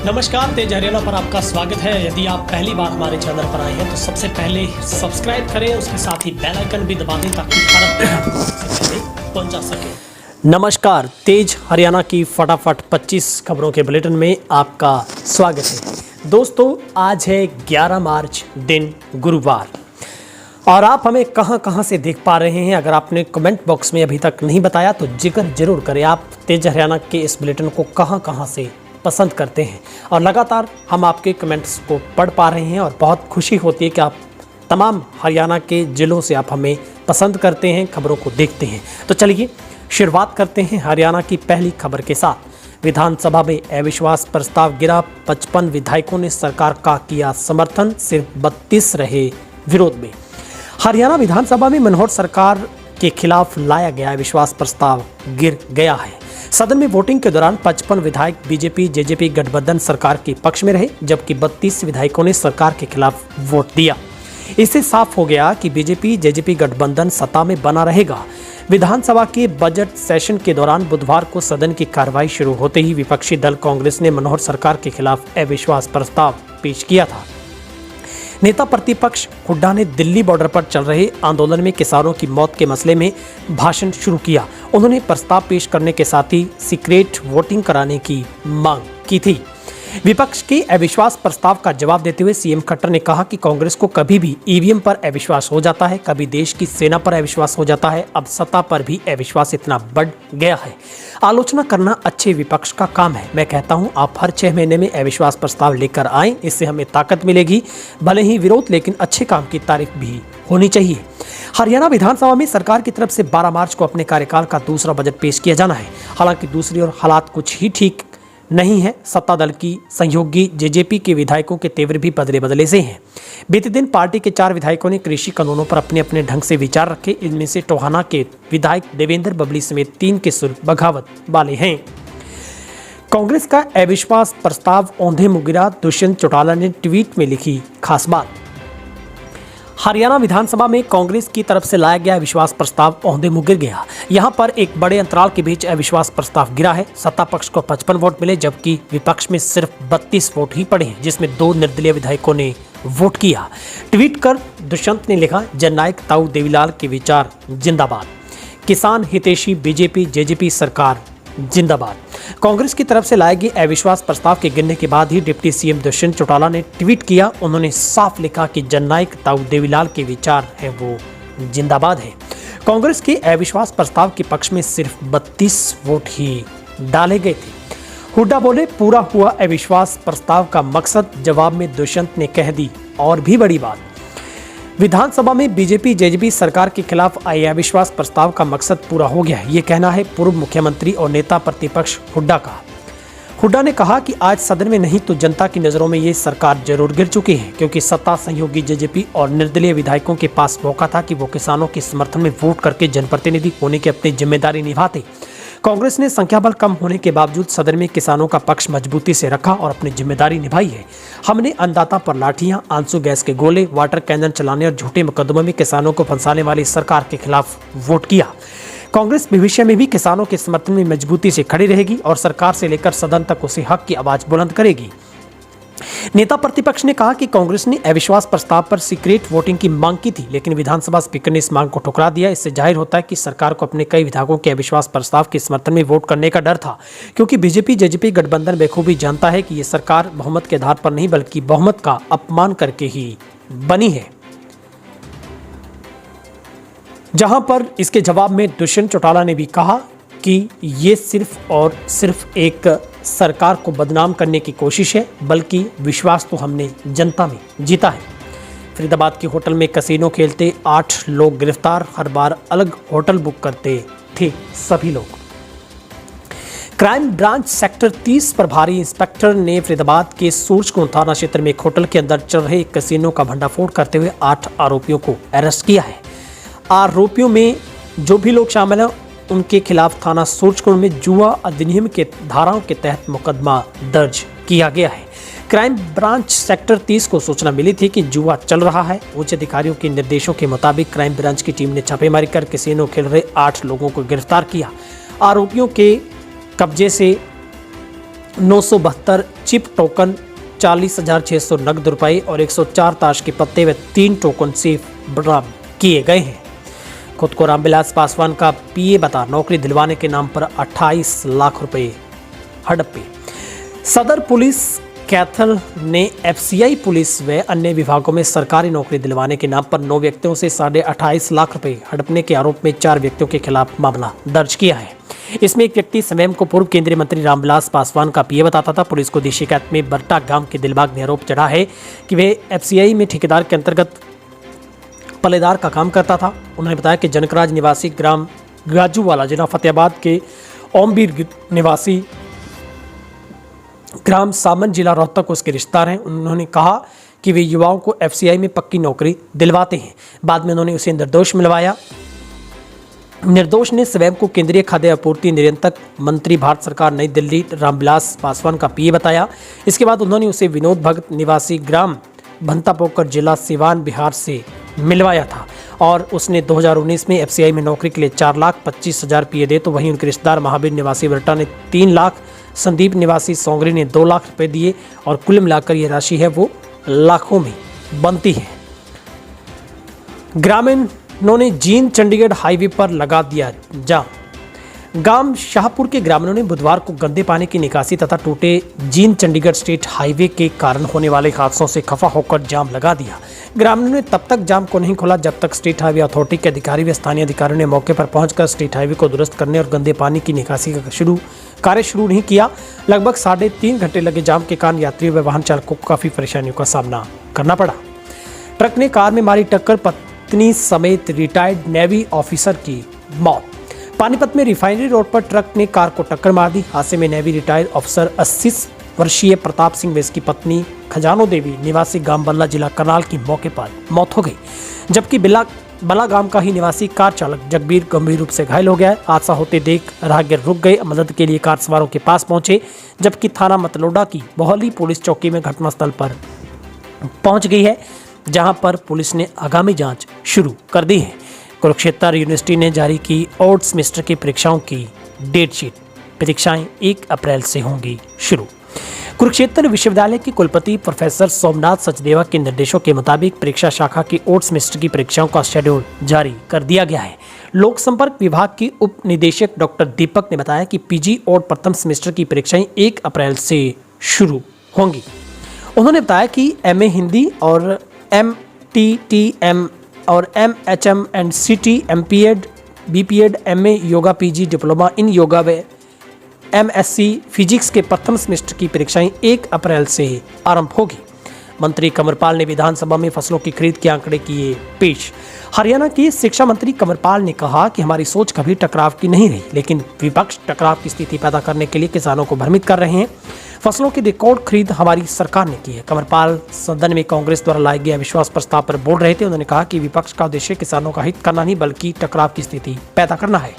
नमस्कार, तेज हरियाणा पर आपका स्वागत है। यदि आप पहली बार हमारे चैनल पर आए हैं तो सबसे पहले सब्सक्राइब करें, उसके साथ ही बेल आइकन भी दबा दें ताकि हर अपडेट सबसे पहले पहुंचा सके। नमस्कार, तेज हरियाणा की फटाफट 25 खबरों के बुलेटिन में आपका स्वागत है। दोस्तों, आज है 11 मार्च, दिन गुरुवार, और आप हमें कहां से देख पा रहे हैं। अगर आपने कमेंट बॉक्स में अभी तक नहीं बताया तो जिक्र जरूर करें, आप तेज हरियाणा के इस बुलेटिन को कहां से पसंद करते हैं। और लगातार हम आपके कमेंट्स को पढ़ पा रहे हैं और बहुत खुशी होती है कि आप तमाम हरियाणा के जिलों से आप हमें पसंद करते हैं, खबरों को देखते हैं। तो चलिए शुरुआत करते हैं हरियाणा की पहली खबर के साथ। विधानसभा में अविश्वास प्रस्ताव गिरा, 55 विधायकों ने सरकार का किया समर्थन, सिर्फ 32 रहे विरोध में। हरियाणा विधानसभा में मनोहर सरकार के खिलाफ लाया गया अविश्वास प्रस्ताव गिर गया है। सदन में वोटिंग के दौरान 55 विधायक बीजेपी जेजेपी गठबंधन सरकार के पक्ष में रहे, जबकि 32 विधायकों ने सरकार के खिलाफ वोट दिया। इससे साफ हो गया कि बीजेपी जेजेपी गठबंधन सत्ता में बना रहेगा। विधानसभा के बजट सेशन के दौरान बुधवार को सदन की कार्रवाई शुरू होते ही विपक्षी दल कांग्रेस ने मनोहर सरकार के खिलाफ अविश्वास प्रस्ताव पेश किया था। नेता प्रतिपक्ष हुड्डा ने दिल्ली बॉर्डर पर चल रहे आंदोलन में किसानों की मौत के मसले में भाषण शुरू किया। उन्होंने प्रस्ताव पेश करने के साथ ही सीक्रेट वोटिंग कराने की मांग की थी। विपक्ष के अविश्वास प्रस्ताव का जवाब देते हुए सीएम खट्टर ने कहा कि कांग्रेस को कभी भी ईवीएम पर अविश्वास हो जाता है, कभी देश की सेना पर अविश्वास हो जाता है, अब सत्ता पर भी अविश्वास इतना बढ़ गया है। आलोचना करना अच्छे विपक्ष का काम है। मैं कहता हूं, आप हर 6 महीने में अविश्वास प्रस्ताव लेकर आएं, इससे हमें ताकत मिलेगी। भले ही विरोध, लेकिन अच्छे काम की तारीफ भी होनी चाहिए। हरियाणा विधानसभा में सरकार की तरफ से 12 मार्च को अपने कार्यकाल का दूसरा बजट पेश किया जाना है। हालांकि दूसरी ओर हालात कुछ ही ठीक नहीं है। सत्ता दल की सहयोगी जेजेपी के विधायकों के तेवर भी बदले बदले से हैं। बीते दिन पार्टी के 4 विधायकों ने कृषि कानूनों पर अपने अपने ढंग से विचार रखे। इनमें से टोहाना के विधायक देवेंद्र बबली समेत 3 के सुर बगावत वाले हैं। कांग्रेस का अविश्वास प्रस्ताव औंधे मुगिरा, दुष्यंत चौटाला ने ट्वीट में लिखी खास बात। हरियाणा विधानसभा में कांग्रेस की तरफ से लाया गया अविश्वास प्रस्ताव औंधे मुगिर गया। यहां पर एक बड़े अंतराल के बीच अविश्वास प्रस्ताव गिरा है। सत्ता पक्ष को 55 वोट मिले, जबकि विपक्ष में सिर्फ 32 वोट ही पड़े हैं, जिसमें 2 निर्दलीय विधायकों ने वोट किया। ट्वीट कर दुष्यंत ने लिखा, जननायक ताऊ देवीलाल के विचार जिंदाबाद, किसान हितैषी बीजेपी जेजेपी सरकार जिंदाबाद। कांग्रेस की तरफ से लाए गए अविश्वास प्रस्ताव के गिरने के बाद ही डिप्टी सीएम दुष्यंत चौटाला ने ट्वीट किया। उन्होंने साफ लिखा कि जननायक ताऊ देवीलाल के विचार है वो जिंदाबाद है। कांग्रेस के अविश्वास प्रस्ताव के पक्ष में सिर्फ 32 वोट ही डाले गए थे। हुड्डा बोले, पूरा हुआ अविश्वास प्रस्ताव का मकसद। जवाब में दुष्यंत ने कह दी और भी बड़ी बात। विधानसभा में बीजेपी जेजेपी सरकार के खिलाफ आए अविश्वास प्रस्ताव का मकसद पूरा हो गया है, ये कहना है पूर्व मुख्यमंत्री और नेता प्रतिपक्ष हुड्डा का। हुड्डा ने कहा कि आज सदन में नहीं तो जनता की नजरों में ये सरकार जरूर गिर चुकी है, क्योंकि सत्ता सहयोगी जेजेपी और निर्दलीय विधायकों के पास मौका था कि वो किसानों के समर्थन में वोट करके जनप्रतिनिधि होने की अपनी जिम्मेदारी निभाते। कांग्रेस ने संख्या बल कम होने के बावजूद सदन में किसानों का पक्ष मजबूती से रखा और अपनी जिम्मेदारी निभाई है। हमने अन्नदाता पर लाठियां, आंसू गैस के गोले, वाटर कैनन चलाने और झूठे मुकदमों में किसानों को फंसाने वाली सरकार के खिलाफ वोट किया। कांग्रेस भविष्य में भी किसानों के समर्थन में मजबूती से खड़ी रहेगी और सरकार से लेकर सदन तक उसे हक की आवाज बुलंद करेगी। नेता प्रतिपक्ष ने कहा कि कांग्रेस ने अविश्वास प्रस्ताव पर सीक्रेट वोटिंग की मांग की थी, लेकिन विधानसभा स्पीकर ने इस मांग को ठुकरा दिया। इससे जाहिर होता है कि सरकार को अपने कई विधायकों के अविश्वास प्रस्ताव के समर्थन में वोट करने का डर था, क्योंकि बीजेपी जेजेपी गठबंधन बेखूबी जानता है कि ये सरकार बहुमत के आधार पर नहीं बल्कि बहुमत का अपमान करके ही बनी है। जहां पर इसके जवाब में दुष्यंत चौटाला ने भी कहा कि ये सिर्फ और सिर्फ एक सरकार को बदनाम करने की कोशिश है, बल्कि विश्वास तो हमने जनता में जीता है। फरीदाबाद के होटल में कसीनो खेलते 8 लोग गिरफ्तार, हर बार अलग होटल बुक करते थे सभी लोग। क्राइम ब्रांच सेक्टर 30 प्रभारी इंस्पेक्टर ने फरीदाबाद के सूरजकुंड थाना क्षेत्र में एक होटल के अंदर चल रहे कसीनो का भंडाफोड़ करते हुए 8 आरोपियों को अरेस्ट किया है। आरोपियों में जो भी लोग शामिल हैं उनके खिलाफ थाना सूरजकुंड में जुआ अधिनियम के धाराओं के तहत मुकदमा दर्ज किया गया है। क्राइम ब्रांच सेक्टर 30 को सूचना मिली थी कि जुआ चल रहा है। उच्च अधिकारियों के निर्देशों के मुताबिक क्राइम ब्रांच की टीम ने छापेमारी कर कैसीनो खेल रहे 8 लोगों को गिरफ्तार किया। आरोपियों के कब्जे से 972 चिप टोकन, 40,600 नकद रुपए और 104 ताश के पत्ते व 3 टोकन सेफ बरामद किए गए हैं। खुद को रामविलास पासवान का पीए बता नौकरी दिलवाने के नाम पर 28 लाख रुपए हड़पे। सदर पुलिस कैथल ने एफसीआई पुलिस व अन्य विभागों में सरकारी नौकरी दिलवाने के नाम पर 9 व्यक्तियों से 28.5 लाख रुपए हड़पने के आरोप में 4 व्यक्तियों के खिलाफ मामला दर्ज किया है। इसमें एक व्यक्ति स्वयं को पूर्व केंद्रीय मंत्री रामविलास पासवान का पीए बताता था। पुलिस को दी शिकायत में बरटा गांव के दिलबाग ने आरोप चढ़ा है कि वे एफसीआई में ठेकेदार के अंतर्गत पल्लेदार का काम करता था। उन्होंने बताया कि जनकराज निवासी ग्राम गाजूवाला जिला फतेहाबाद के ओमबीर निवासी ग्राम सामन जिला रोहतक उसके रिश्तेदार हैं। उन्होंने कहा कि वे युवाओं को एफसीआई में पक्की नौकरी दिलवाते हैं। बाद में उन्होंने उसे निर्दोष मिलवाया। निर्दोष ने स्वयं को केंद्रीय खाद्य आपूर्ति नियंत्रक मंत्री भारत सरकार नई दिल्ली रामविलास पासवान का पीए बताया। इसके बाद उन्होंने उसे विनोद भगत निवासी ग्राम भंतापोकर जिला सिवान बिहार से मिलवाया था और उसने 2019 में एफसीआई में नौकरी के लिए 4,25,000 पीए दे, तो वहीं उनके रिश्तेदार महावीर निवासी बरटा ने 3 लाख, संदीप निवासी सोंगरी ने 2 लाख रुपए दिए और कुल मिलाकर यह राशि है वो लाखों में बनती है। ग्रामीणों ने जींद चंडीगढ़ हाईवे पर लगा दिया जाम। गांव शाहपुर के ग्रामीणों ने बुधवार को गंदे पानी की निकासी तथा टूटे जींद चंडीगढ़ स्टेट हाईवे के कारण होने वाले हादसों से खफा होकर जाम लगा दिया। ग्रामीणों ने तब तक जाम को नहीं खोला जब तक स्टेट हाईवे अथॉरिटी के अधिकारी व स्थानीय अधिकारियों ने मौके पर पहुंचकर स्टेट हाईवे को दुरुस्त करने और गंदे पानी की निकासी का कार्य शुरू नहीं किया। लगभग 3.5 घंटे लगे जाम के कारण यात्रियों व वाहन चालकों को काफी परेशानियों का सामना करना पड़ा। ट्रक ने कार में मारी टक्कर, पत्नी समेत रिटायर्ड नेवी ऑफिसर की मौत। पानीपत में रिफाइनरी रोड पर ट्रक ने कार को टक्कर मार दी। हादसे में नेवी रिटायर्ड ऑफिसर 80 वर्षीय प्रताप सिंह व इसकी पत्नी खजानो देवी निवासी गांव बल्ला जिला करनाल की मौके पर मौत हो गई, जबकि बला गांव का ही निवासी कार चालक जगबीर गंभीर रूप से घायल हो गया। हादसा होते देख राहगीर रुक गए, मदद के लिए कार सवारों के पास पहुंचे, जबकि थाना मतलोडा की बोहली पुलिस चौकी में घटनास्थल पर पहुंच गई है, जहां पर पुलिस ने आगामी जांच शुरू कर दी है। कुरुक्षेत्र यूनिवर्सिटी ने जारी की ओड सेमेस्टर की परीक्षाओं की डेट शीट। परीक्षाएं 1 अप्रैल से होंगी शुरू। कुरुक्षेत्र विश्वविद्यालय के कुलपति प्रोफेसर सोमनाथ सचदेवा के निर्देशों के मुताबिक परीक्षा शाखा की ओड सेमेस्टर की परीक्षाओं का शेड्यूल जारी कर दिया गया है। लोक संपर्क विभाग की उप निदेशक डॉक्टर दीपक ने बताया कि पीजी ओड प्रथम सेमेस्टर की परीक्षाएं 1 अप्रैल से शुरू होंगी। उन्होंने बताया कि एमए हिंदी और MTTM और MHM and CT, MPEd, BPEd, MA yoga, PG diploma in yoga व MSc फिजिक्स के प्रथम सेमेस्टर की परीक्षाएं 1 अप्रैल से आरंभ होगी। मंत्री कंवरपाल ने विधानसभा में फसलों की खरीद के आंकड़े किए पेश। हरियाणा के शिक्षा मंत्री कंवरपाल ने कहा कि हमारी सोच कभी टकराव की नहीं रही, लेकिन विपक्ष टकराव की स्थिति पैदा करने के लिए किसानों को भ्रमित कर रहे हैं। फसलों की रिकॉर्ड खरीद हमारी सरकार ने की है। कंवरपाल सदन में कांग्रेस द्वारा लाए गए अविश्वास प्रस्ताव पर बोल रहे थे। उन्होंने कहा कि विपक्ष का उद्देश्य किसानों का हित करना नहीं बल्कि टकराव की स्थिति पैदा करना है।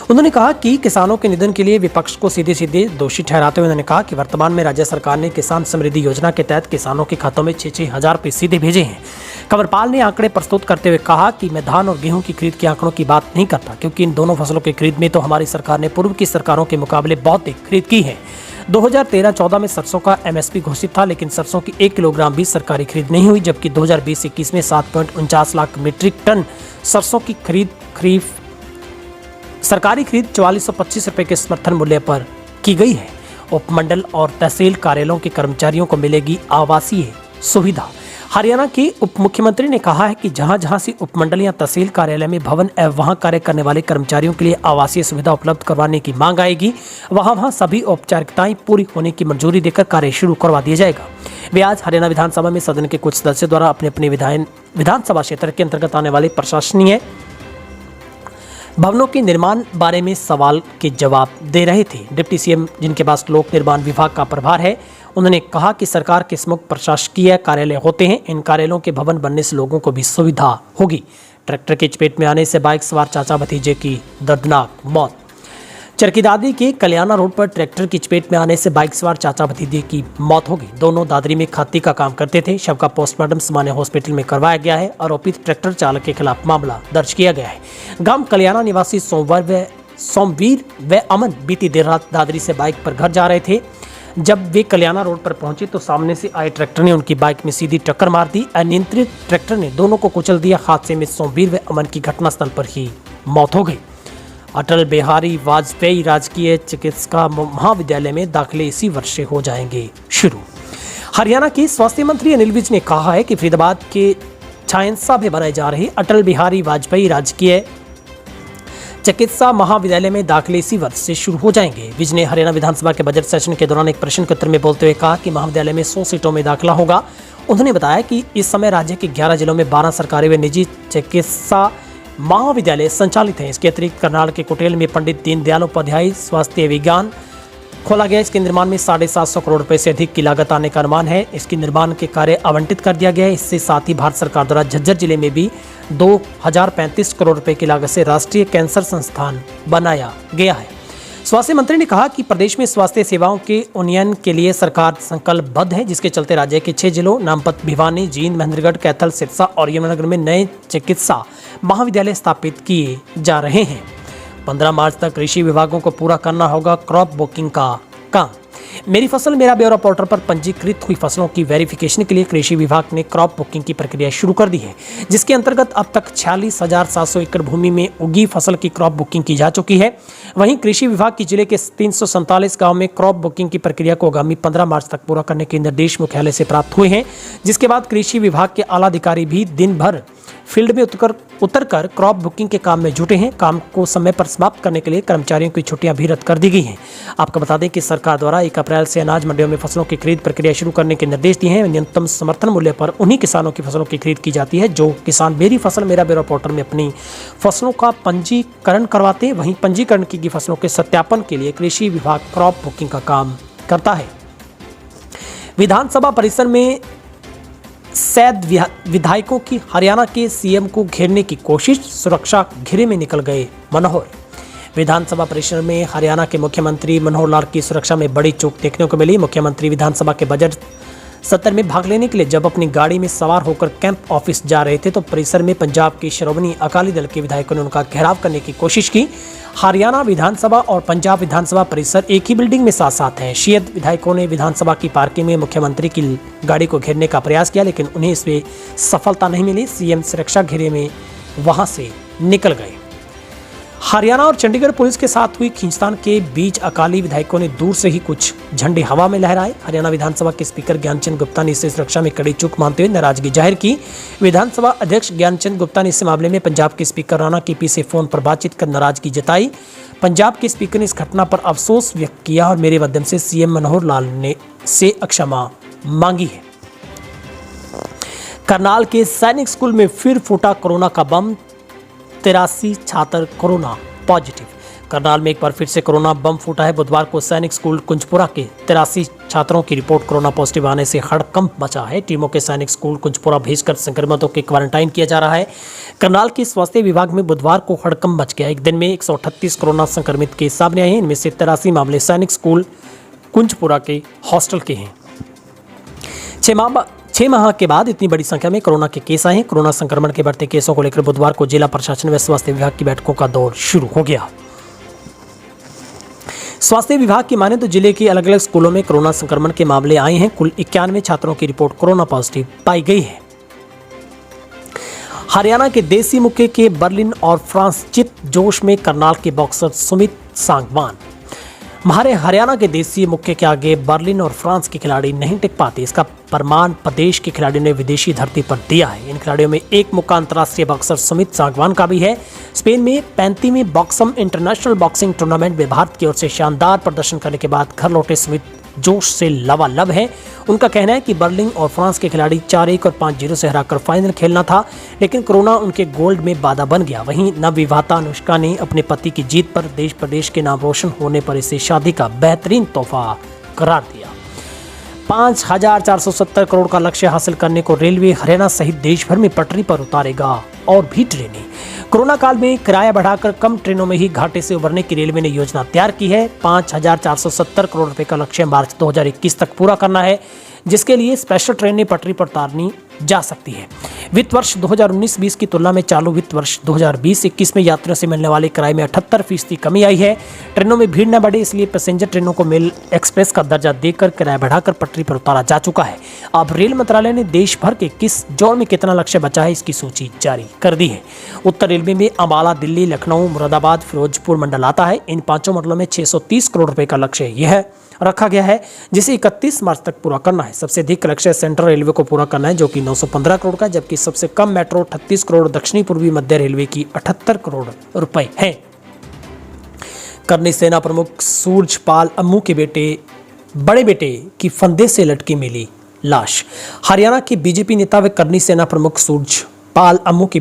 उन्होंने कहा कि किसानों के निधन के लिए विपक्ष को सीधे सीधे दोषी ठहराते हुए उन्होंने कहा कि वर्तमान में राज्य सरकार ने किसान समृद्धि योजना के तहत किसानों के खातों में 6-6 हजार रुपये सीधे भेजे हैं। कंवरपाल ने आंकड़े प्रस्तुत करते हुए कहा कि मैं धान और गेहूं की खरीद के आंकड़ों की बात नहीं करता, क्योंकि इन दोनों फसलों की खरीद में तो हमारी सरकार ने पूर्व की सरकारों के मुकाबले बहुत अधिक खरीद की है। 2013-14 में सरसों का MSP घोषित था, लेकिन सरसों की 1 किलोग्राम भी सरकारी खरीद नहीं हुई, जबकि 2020-21 में 7.49 लाख मीट्रिक टन सरसों की खरीफ सरकारी खरीद 4425 रुपए के समर्थन मूल्य पर की गई है। उपमंडल और तहसील कार्यालयों के कर्मचारियों को मिलेगी आवासीय सुविधा। हरियाणा के उप मुख्यमंत्री ने कहा है कि जहां जहां से उपमंडल या तहसील कार्यालय में भवन एवं वहां कार्य करने वाले कर्मचारियों के लिए आवासीय सुविधा उपलब्ध करवाने की मांग आएगी, वहां सभी औपचारिकताएं पूरी होने की मंजूरी देकर कार्य शुरू करवा दिया जाएगा। वे आज हरियाणा विधानसभा में सदन के कुछ सदस्यों द्वारा अपने अपने विधानसभा क्षेत्र के अंतर्गत आने वाले प्रशासनीय भवनों के निर्माण बारे में सवाल के जवाब दे रहे थे। डिप्टी सीएम, जिनके पास लोक निर्माण विभाग का प्रभार है, उन्होंने कहा कि सरकार के सम्मुख प्रशासकीय कार्यालय होते हैं, इन कार्यालयों के भवन बनने से लोगों को भी सुविधा होगी। ट्रैक्टर की चपेट में आने से बाइक सवार चाचा भतीजे की दर्दनाक मौत। चरखीदादरी के कल्याणा रोड पर ट्रैक्टर की चपेट में आने से बाइक सवार चाचा भतीजे की मौत हो गई। दोनों दादरी में खाती का काम करते थे। शव का पोस्टमार्टम सामान्य हॉस्पिटल में करवाया गया है। आरोपित ट्रैक्टर चालक के खिलाफ मामला दर्ज किया गया है। गांव कल्याणा निवासी सोमवार व सोमवीर व अमन बीती देर रात दादरी से बाइक पर घर जा रहे थे। जब वे कल्याणा रोड पर पहुंचे तो सामने से आए ट्रैक्टर ने उनकी बाइक में सीधी टक्कर मार दी। अनियंत्रित ट्रैक्टर ने दोनों को कुचल दिया। हादसे में सोमवीर व अमन की घटनास्थल पर ही मौत हो गई। अटल बिहारी वाजपेयी राजकीय चिकित्सा महाविद्यालय में दाखिले इसी वर्ष से हो जाएंगे शुरू। हरियाणा के स्वास्थ्य मंत्री अनिल विज ने कहा है कि फरीदाबाद के छायनसा में बनाए जा रहे अटल बिहारी वाजपेयी राजकीय चिकित्सा महाविद्यालय में दाखिले इसी वर्ष से शुरू हो जाएंगे। विज ने हरियाणा विधानसभा के बजट सेशन के दौरान एक प्रश्न के उत्तर में बोलते हुए कहा कि महाविद्यालय में 100 सीटों में दाखिला होगा। उन्होंने बताया कि इस समय राज्य के 11 जिलों में 12 सरकारी व निजी चिकित्सा महाविद्यालय संचालित हैं। इसके अतिरिक्त करनाल के कुटेल में पंडित दीनदयाल उपाध्याय स्वास्थ्य विज्ञान खोला गया। इसके निर्माण में 750 करोड़ रुपए से अधिक की लागत आने का अनुमान है। इसके निर्माण के कार्य आवंटित कर दिया गया है। इससे साथ ही भारत सरकार द्वारा झज्जर जिले में भी 2035 करोड़ रुपए की लागत से राष्ट्रीय कैंसर संस्थान बनाया गया है। स्वास्थ्य मंत्री ने कहा कि प्रदेश में स्वास्थ्य सेवाओं के उन्नयन के लिए सरकार संकल्पबद्ध है, जिसके चलते राज्य के 6 जिलों नामपत, भिवानी, जींद, महेंद्रगढ़, कैथल, सिरसा और यमुनानगर में नए चिकित्सा महाविद्यालय स्थापित किए जा रहे हैं। 15 मार्च तक कृषि विभागों को पूरा करना होगा क्रॉप बुकिंग का काम। मेरी फसल मेरा ब्यौरा पोर्टल पर पंजीकृत हुई फसलों की वेरिफिकेशन के लिए कृषि विभाग ने क्रॉप बुकिंग की प्रक्रिया शुरू कर दी है, जिसके अंतर्गत अब तक 46,700 एकड़ भूमि में उगी फसल की क्रॉप बुकिंग की जा चुकी है। वहीं कृषि विभाग की जिले के 347 गाँव में क्रॉप बुकिंग की प्रक्रिया को आगामी 15 मार्च तक पूरा करने के निर्देश मुख्यालय से प्राप्त हुए हैं, जिसके बाद कृषि विभाग के आला अधिकारी भी दिन भर फील्ड में उतरकर क्रॉप बुकिंग के काम में जुटे हैं। काम को समय पर समाप्त करने के लिए कर्मचारियों की छुट्टियां भी रद्द कर दी गई हैं। आपको बता दें कि सरकार द्वारा 1 अप्रैल से अनाज मंडियों में फसलों की खरीद प्रक्रिया शुरू करने के निर्देश दिए हैं। न्यूनतम समर्थन मूल्य पर उन्हीं किसानों की फसलों की खरीद की जाती है जो किसान मेरी फसल मेरा ब्यौरा पोर्टल में अपनी फसलों का पंजीकरण करवाते हैं। वहीं पंजीकरण की गई फसलों के सत्यापन के लिए कृषि विभाग क्रॉप बुकिंग का काम करता है। विधानसभा परिसर में सैद विधायकों की हरियाणा के सीएम को घेरने की कोशिश, सुरक्षा घेरे में निकल गए मनोहर। विधानसभा परिसर में हरियाणा के मुख्यमंत्री मनोहर लाल की सुरक्षा में बड़ी चूक देखने को मिली। मुख्यमंत्री विधानसभा के बजट सत्र में भाग लेने के लिए जब अपनी गाड़ी में सवार होकर कैंप ऑफिस जा रहे थे तो परिसर में पंजाब की श्रोमणी अकाली दल के विधायकों ने उनका घेराव करने की कोशिश की। हरियाणा विधानसभा और पंजाब विधानसभा परिसर एक ही बिल्डिंग में साथ साथ हैं। शियद विधायकों ने विधानसभा की पार्किंग में मुख्यमंत्री की गाड़ी को घेरने का प्रयास किया, लेकिन उन्हें इसमें सफलता नहीं मिली। सीएम सुरक्षा घेरे में वहां से निकल गए। हरियाणा और चंडीगढ़ पुलिस के साथ हुई खींचतान के बीच अकाली विधायकों ने दूर से ही कुछ झंडे हवा में लहराए। हरियाणा विधानसभा के स्पीकर ज्ञानचंद गुप्ता ने इससे सुरक्षा में कड़ी चूक मानते हुए नाराजगी जाहिर की। विधानसभा अध्यक्ष ज्ञानचंद गुप्ता ने इस मामले में पंजाब के स्पीकर राणा केपी से फोन पर बातचीत कर नाराजगी जताई। पंजाब के स्पीकर ने इस घटना पर अफसोस व्यक्त किया और मेरे माध्यम से सीएम मनोहर लाल ने से क्षमा मांगी है। करनाल के सैनिक स्कूल में फिर फूटा कोरोना का बम, 83 छात्र कोरोना पॉजिटिव। करनाल में एक बार फिर से कोरोना बम फूटा है। बुधवार को सैनिक स्कूल कुंजपुरा के 83 छात्रों की रिपोर्ट कोरोना पॉजिटिव आने से हड़कंप मचा है। टीमों के सैनिक स्कूल कुंजपुरा भेजकर संक्रमितों के क्वारंटाइन किया जा रहा है। करनाल के स्वास्थ्य विभाग में बुधवार को हड़कंप मच गया। एक दिन में 138 कोरोना संक्रमित केस सामने आए हैं। इनमें से 83 मामले सैनिक स्कूल कुंजपुरा के हॉस्टल के हैं। 6 माह के बाद इतनी बड़ी संख्या में कोरोना के केस आए हैं। कोरोना संक्रमण के बढ़ते केसों को लेकर बुधवार को जिला प्रशासन व स्वास्थ्य विभाग की बैठकों का दौर शुरू हो गया। स्वास्थ्य विभाग की माने तो जिले के अलग अलग स्कूलों में कोरोना संक्रमण के मामले आए हैं। कुल 91 छात्रों की रिपोर्ट कोरोना पॉजिटिव पाई गई है। हरियाणा के देसी मुक्के के बर्लिन और फ्रांस चित जोश में करनाल के बॉक्सर सुमित सांगवान। हमारे हरियाणा के देसी मुक्के के आगे बर्लिन और फ्रांस के खिलाड़ी नहीं टिक पाते। इसका प्रमाण प्रदेश के खिलाड़ियों ने विदेशी धरती पर दिया है। इन खिलाड़ियों में एक मुक्का अंतर्राष्ट्रीय बॉक्सर सुमित सांगवान का भी है। स्पेन में 35वें बॉक्सम इंटरनेशनल बॉक्सिंग टूर्नामेंट में भारत की ओर से शानदार प्रदर्शन करने के बाद घर लौटे सुमित जोश से लबालब है। उनका कहना है कि बर्लिन और फ्रांस के खिलाड़ी 4-1 और 5-0 से हराकर फाइनल खेलना था, लेकिन कोरोना उनके गोल्ड में बाधा बन गया। वहीं नवविवाहिता अनुष्का ने अपने पति की जीत पर देश प्रदेश के नाम रोशन होने पर इसे शादी का बेहतरीन तोहफा करार दिया। 5,470 करोड़ का लक्ष्य हासिल करने को रेलवे हरियाणा सहित देश भर में पटरी पर उतारेगा और भी ट्रेनें। कोरोना काल में किराया बढ़ाकर कम ट्रेनों में ही घाटे से उबरने की रेलवे ने योजना तैयार की है। 5,470 करोड़ रुपए का लक्ष्य मार्च 2021 तक पूरा करना है, जिसके लिए स्पेशल ट्रेनें पटरी पर उतारनी जा सकती है। वित्त वर्ष 2019-20 की तुलना में चालू वित्त वर्ष 2020-21 में यात्रियों से मिलने वाले किराए में 78% कमी आई है। ट्रेनों में भीड़ न बढ़े इसलिए पैसेंजर ट्रेनों को मेल एक्सप्रेस का दर्जा देकर किराया बढ़ाकर पटरी पर उतारा जा चुका है। अब रेल मंत्रालय ने देश भर के किस जोन में कितना लक्ष्य बचा है इसकी सूची जारी कर दी है। उत्तर रेलवे में अम्बाला, दिल्ली, लखनऊ, मुरादाबाद, फिरोजपुर मंडल आता है। इन 5 मंडलों में 630 करोड़ रुपए का लक्ष्य यह रखा गया है, जिसे 31 मार्च तक पूरा करना है। सबसे अधिक लक्ष्य सेंट्रल रेलवे को पूरा करना है जो कि 915 करोड़ का, जबकि सबसे कम मेट्रो 38 करोड़, दक्षिणी पूर्वी मध्य रेलवे की 78 करोड़ रुपए है। करनी सेना प्रमुख सूरजपाल अम्मू के बड़े बेटे की फंदे से लटकी मिली लाश। हरियाणा के बीजेपी नेता व करनी सेना प्रमुख सूरजपाल अम्मू के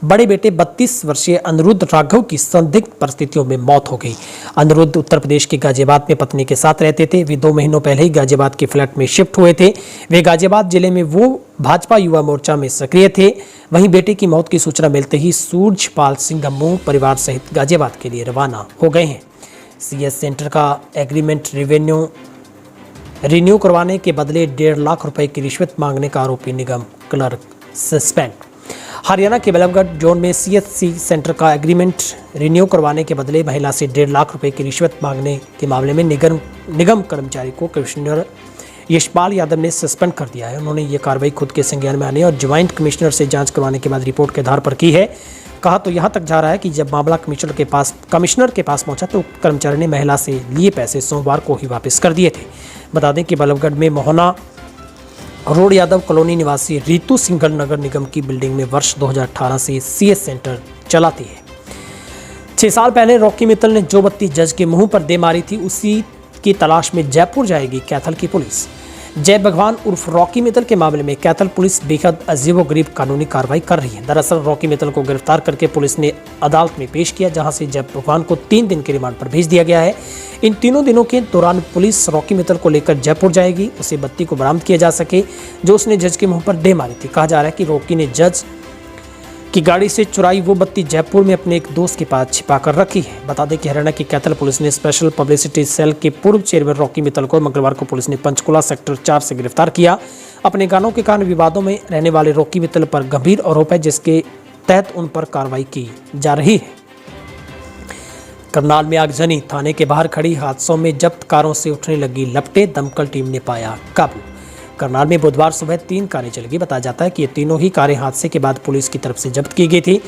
बड़े बेटे 32 वर्षीय अनिरुद्ध राघव की संदिग्ध परिस्थितियों में मौत हो गई। अनिरुद्ध उत्तर प्रदेश के गाजियाबाद में पत्नी के साथ रहते थे। वे 2 महीनों पहले ही गाजियाबाद के फ्लैट में शिफ्ट हुए थे। वे गाजियाबाद जिले में वो भाजपा युवा मोर्चा में सक्रिय थे। वहीं बेटे की मौत की सूचना मिलते ही सूरजपाल सिंह अम्मू परिवार सहित गाजियाबाद के लिए रवाना हो गए हैं। CS सेंटर का एग्रीमेंट रिन्यू करवाने के बदले 1.5 लाख रुपए की रिश्वत मांगने का आरोपी निगम क्लर्क सस्पेंड। हरियाणा के बल्लभगढ़ जोन में CSC सेंटर का एग्रीमेंट रिन्यू करवाने के बदले महिला से 1.5 लाख रुपए की रिश्वत मांगने के मामले में निगम कर्मचारी को कमिश्नर यशपाल यादव ने सस्पेंड कर दिया है। उन्होंने ये कार्रवाई खुद के संज्ञान में आने और ज्वाइंट कमिश्नर से जांच करवाने के बाद रिपोर्ट के आधार पर की है। कहा तो यहाँ तक जा रहा है कि जब मामला कमिश्नर के पास पहुंचा तो कर्मचारी ने महिला से लिए पैसे सोमवार को ही वापस कर दिए थे। बता दें कि बल्लभगढ़ में मोहना रोड यादव कॉलोनी निवासी रीतू सिंघल नगर निगम की बिल्डिंग में वर्ष 2018 से CS सेंटर चलाती है। 6 साल पहले रॉकी मित्तल ने जो बत्ती जज के मुंह पर दे मारी थी, उसी की तलाश में जयपुर जाएगी कैथल की पुलिस। जय भगवान उर्फ रॉकी मित्तल के मामले में कैथल पुलिस बेहद अजीबोगरीब कानूनी कार्रवाई कर रही है। दरअसल रॉकी मित्तल को गिरफ्तार करके पुलिस ने अदालत में पेश किया, जहां से जय भगवान को 3 दिन के रिमांड पर भेज दिया गया है। इन 3 दिनों के दौरान पुलिस रॉकी मित्तल को लेकर जयपुर जाएगी, उसे बत्ती को बरामद किया जा सके जो उसने जज के मुंह पर दे मारी थी। कहा जा रहा है कि रॉकी ने जज की गाड़ी से चुराई वो बत्ती जयपुर में अपने एक दोस्त के पास छिपा कर रखी है। बता दें कि हरियाणा की कैथल पुलिस ने स्पेशल पब्लिसिटी सेल के पूर्व चेयरमैन रॉकी मित्तल को मंगलवार को पुलिस ने पंचकुला सेक्टर 4 से गिरफ्तार किया। अपने गानों के कारण विवादों में रहने वाले रॉकी मित्तल पर गंभीर आरोप है, जिसके तहत उन पर कार्रवाई की जा रही है। करनाल में आगजनी, थाने के बाहर खड़ी हादसों में जब्त कारों से उठने लगी लपटें, दमकल टीम ने पाया काबू। करनाल में बुधवार सुबह 3 कारें चल गई। बताया जाता है कि ये तीनों ही कारें हादसे के बाद पुलिस की तरफ से जब्त की गई थी।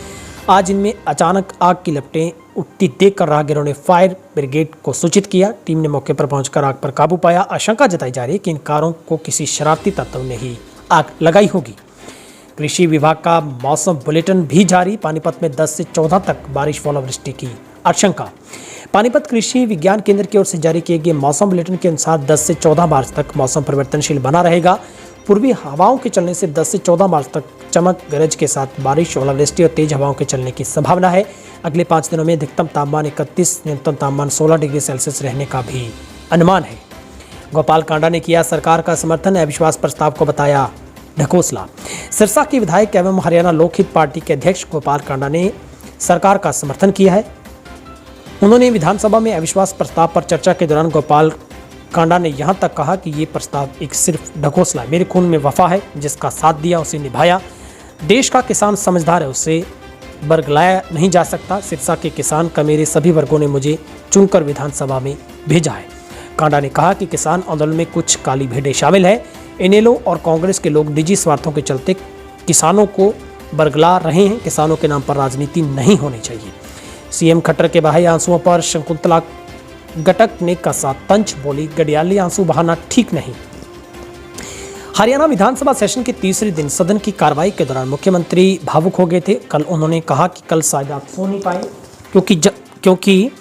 आज इनमें अचानक आग की लपटें उठती देखकर राहगीरों ने फायर ब्रिगेड को सूचित किया। टीम ने मौके पर पहुंचकर आग पर काबू पाया। आशंका जताई जा रही है कि इन कारों को किसी शरारती तत्व ने ही आग लगाई होगी। कृषि विभाग का मौसम बुलेटिन भी जारी। पानीपत में 10 से 14 तक बारिश व ओलावृष्टि की आशंका। पानीपत कृषि विज्ञान केंद्र की ओर से जारी किए गए मौसम बुलेटिन के अनुसार 10 से 14 मार्च तक मौसम परिवर्तनशील बना रहेगा। पूर्वी हवाओं के चलने से 10 से 14 मार्च तक चमक गरज के साथ बारिश, ओलावृष्टि और तेज हवाओं के चलने की संभावना है। अगले 5 दिनों में अधिकतम तापमान 31, न्यूनतम तापमान 16 डिग्री सेल्सियस रहने का भी अनुमान है। गोपाल कांडा ने किया सरकार का समर्थन, अविश्वास प्रस्ताव को बताया ढकोसला। सिरसा के विधायक एवं हरियाणा लोकहित पार्टी के अध्यक्ष गोपाल कांडा ने सरकार का समर्थन किया है। उन्होंने विधानसभा में अविश्वास प्रस्ताव पर चर्चा के दौरान गोपाल कांडा ने यहां तक कहा कि ये प्रस्ताव एक सिर्फ ढकोसला, मेरे खून में वफा है, जिसका साथ दिया उसे निभाया। देश का किसान समझदार है, उसे बरगलाया नहीं जा सकता। सिरसा के किसान का मेरे सभी वर्गों ने मुझे चुनकर विधानसभा में भेजा है। कांडा ने कहा कि किसान आंदोलन में कुछ काली भेड़ें शामिल है। इनेलो और कांग्रेस के लोग निजी स्वार्थों के चलते किसानों को बरगला रहे हैं। किसानों के नाम पर राजनीति नहीं होनी चाहिए। सीएम खट्टर के बहाए आंसुओं पर शकुंतला गटक ने कसा तंज, बोली गडियाली आंसू बहाना ठीक नहीं। हरियाणा विधानसभा सेशन के तीसरे दिन सदन की कार्रवाई के दौरान मुख्यमंत्री भावुक हो गए थे। कल उन्होंने कहा कि कल शायद आप सो नहीं पाए क्योंकि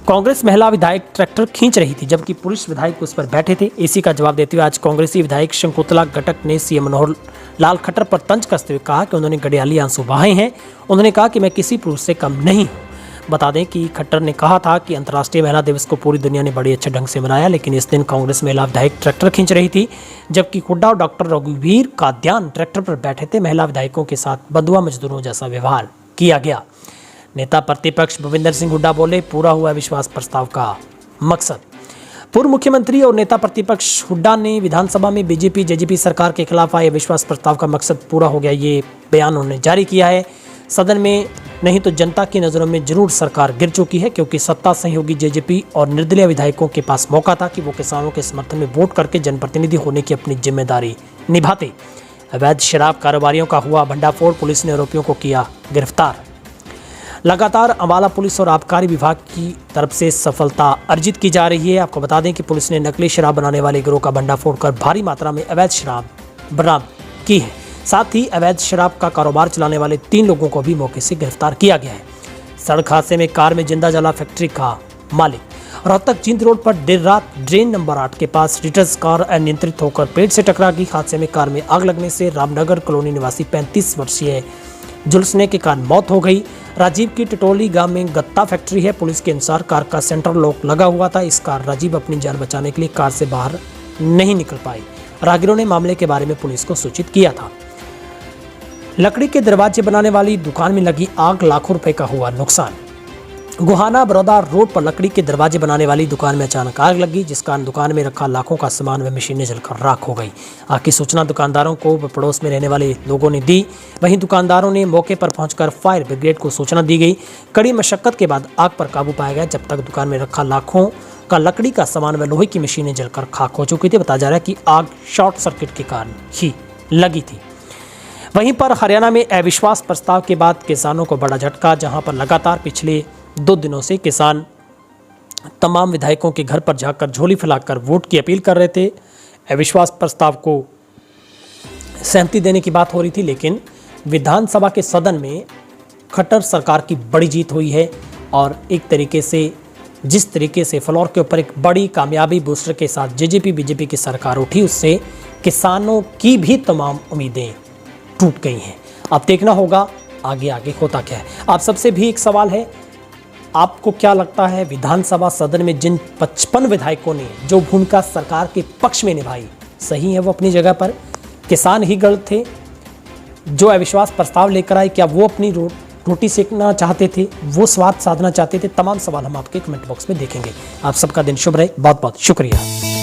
कांग्रेस महिला विधायक ट्रैक्टर खींच रही थी, जबकि पुरुष विधायक उस पर बैठे थे। इसी का जवाब देते हुए आज कांग्रेसी विधायक शकुंतला गटक ने सीएम मनोहर लाल खट्टर पर तंज कसते हुए कहा कि उन्होंने गडियाली आंसू बहाए हैं। उन्होंने कहा कि मैं किसी पुरुष से कम नहीं हूं। बता दें कि खट्टर ने कहा था कि अंतर्राष्ट्रीय महिला दिवस को पूरी दुनिया ने बड़े अच्छे ढंग से मनाया, लेकिन इस दिन कांग्रेस महिला विधायक ट्रैक्टर खींच रही थी, जबकि हुड्डा और डॉक्टर रघुवीर का ध्यान ट्रैक्टर पर बैठे थे। महिला विधायकों के साथ बंधुआ मजदूरों जैसा व्यवहार किया गया। नेता प्रतिपक्ष भूपेंद्र सिंह हुड्डा बोले, पूरा हुआ विश्वास प्रस्ताव का मकसद। पूर्व मुख्यमंत्री और नेता प्रतिपक्ष हुड्डा ने विधानसभा में बीजेपी जेजेपी सरकार के खिलाफ आए अविश्वास प्रस्ताव का मकसद पूरा हो गया, ये बयान उन्होंने जारी किया है। सदन में नहीं तो जनता की नज़रों में जरूर सरकार गिर चुकी है, क्योंकि सत्ता सहयोगी जेजेपी और निर्दलीय विधायकों के पास मौका था कि वो किसानों के समर्थन में वोट करके जनप्रतिनिधि होने की अपनी जिम्मेदारी निभाते। अवैध शराब कारोबारियों का हुआ भंडाफोड़, पुलिस ने आरोपियों को किया गिरफ्तार। लगातार अम्बाला पुलिस और आबकारी विभाग की तरफ से सफलता अर्जित की जा रही है। आपको बता दें कि पुलिस ने नकली शराब बनाने वाले गिरोह का भंडाफोड़ कर भारी मात्रा में अवैध शराब बरामद की है। साथ ही अवैध शराब का कारोबार चलाने वाले 3 लोगों को भी मौके से गिरफ्तार किया गया है। सड़क हादसे में कार में जिंदा जला फैक्ट्री का मालिक। रोहतक जींद रोड पर देर रात ड्रेन नंबर 8 के पास रिटर्स कार अनियंत्रित होकर पेड़ से टकरा गई। हादसे में कार में आग लगने से रामनगर कॉलोनी निवासी 35 वर्षीय झुलसने के कारण मौत हो गई। राजीव की टटोली गांव में गत्ता फैक्ट्री है। पुलिस के अनुसार कार का सेंट्रल लॉक लगा हुआ था, इस कार राजीव अपनी जान बचाने के लिए कार से बाहर नहीं निकल पाई। राहगीरों ने मामले के बारे में पुलिस को सूचित किया था। लकड़ी के दरवाजे बनाने वाली दुकान में लगी आग, लाखों रुपए का हुआ नुकसान। गोहाना बड़ौदा रोड पर लकड़ी के दरवाजे बनाने वाली दुकान में अचानक आग लगी, जिस कारण दुकान में रखा लाखों का सामान व मशीनें जलकर राख हो गई। आग की सूचना दुकानदारों को व पड़ोस में रहने वाले लोगों ने दी। वहीं दुकानदारों ने मौके पर पहुंचकर फायर ब्रिगेड को सूचना दी गई। कड़ी मशक्कत के बाद आग पर काबू पाया गया, जब तक दुकान में रखा लाखों का लकड़ी का सामान व लोहे की मशीनें जलकर खाक हो चुकी थी। बताया जा रहा है कि आग शॉर्ट सर्किट के कारण ही लगी थी। वहीं पर हरियाणा में अविश्वास प्रस्ताव के बाद किसानों को बड़ा झटका, जहां पर लगातार पिछले 2 दिनों से किसान तमाम विधायकों के घर पर जाकर झोली फैलाकर वोट की अपील कर रहे थे। अविश्वास प्रस्ताव को सहमति देने की बात हो रही थी, लेकिन विधानसभा के सदन में खट्टर सरकार की बड़ी जीत हुई है और एक तरीके से जिस तरीके से फ्लोर के ऊपर एक बड़ी कामयाबी बूस्टर के साथ जेजेपी बीजेपी की सरकार उठी, उससे किसानों की भी तमाम उम्मीदें टूट गई हैं। अब देखना होगा आगे आगे होता क्या है। आप सबसे भी एक सवाल है, आपको क्या लगता है विधानसभा सदन में जिन 55 विधायकों ने जो भूमिका सरकार के पक्ष में निभाई, सही है वो अपनी जगह पर? किसान ही गलत थे जो अविश्वास प्रस्ताव लेकर आए? क्या वो अपनी रोटी सेकना चाहते थे, वो स्वाद साधना चाहते थे? तमाम सवाल हम आपके कमेंट बॉक्स में देखेंगे। आप सबका दिन शुभ रहे। बहुत बहुत शुक्रिया।